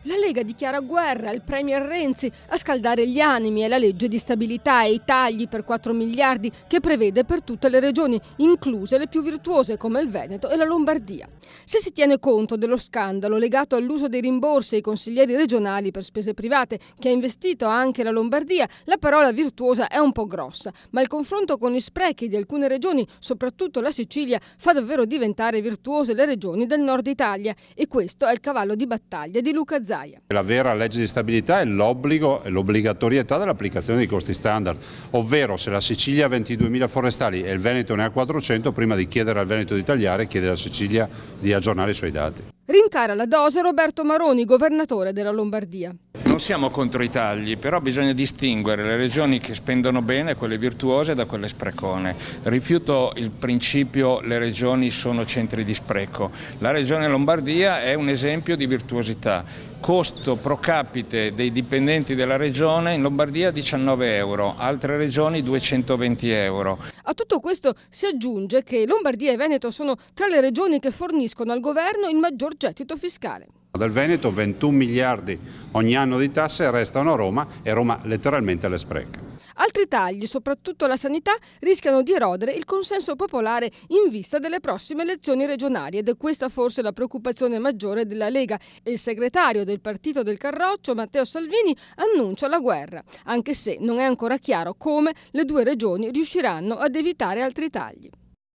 La Lega dichiara guerra al premier Renzi. A scaldare gli animi è la legge di stabilità e i tagli per 4 miliardi che prevede per tutte le regioni, incluse le più virtuose come il Veneto e la Lombardia. Se si tiene conto dello scandalo legato all'uso dei rimborsi ai consiglieri regionali per spese private, che ha investito anche la Lombardia, la parola virtuosa è un po' grossa, ma il confronto con gli sprechi di alcune regioni, soprattutto la Sicilia, fa davvero diventare virtuose le regioni del nord Italia, e questo è il cavallo di battaglia di Luca Zaia. La vera legge di stabilità è l'obbligo e l'obbligatorietà dell'applicazione dei costi standard, ovvero se la Sicilia ha 22.000 forestali e il Veneto ne ha 400, prima di chiedere al Veneto di tagliare, chiede alla Sicilia di aggiornare i suoi dati. Rincara la dose Roberto Maroni, governatore della Lombardia. Non siamo contro i tagli, però bisogna distinguere le regioni che spendono bene, quelle virtuose, da quelle sprecone. Rifiuto il principio le regioni sono centri di spreco. La regione Lombardia è un esempio di virtuosità. Costo pro capite dei dipendenti della regione in Lombardia 19 euro, altre regioni 220 euro. A tutto questo si aggiunge che Lombardia e Veneto sono tra le regioni che forniscono al governo il maggior gettito fiscale. Del Veneto 21 miliardi ogni anno di tasse restano a Roma e Roma letteralmente le spreca. Altri tagli, soprattutto alla sanità, rischiano di erodere il consenso popolare in vista delle prossime elezioni regionali, ed è questa forse la preoccupazione maggiore della Lega. E il segretario del partito del Carroccio, Matteo Salvini, annuncia la guerra, anche se non è ancora chiaro come le due regioni riusciranno ad evitare altri tagli.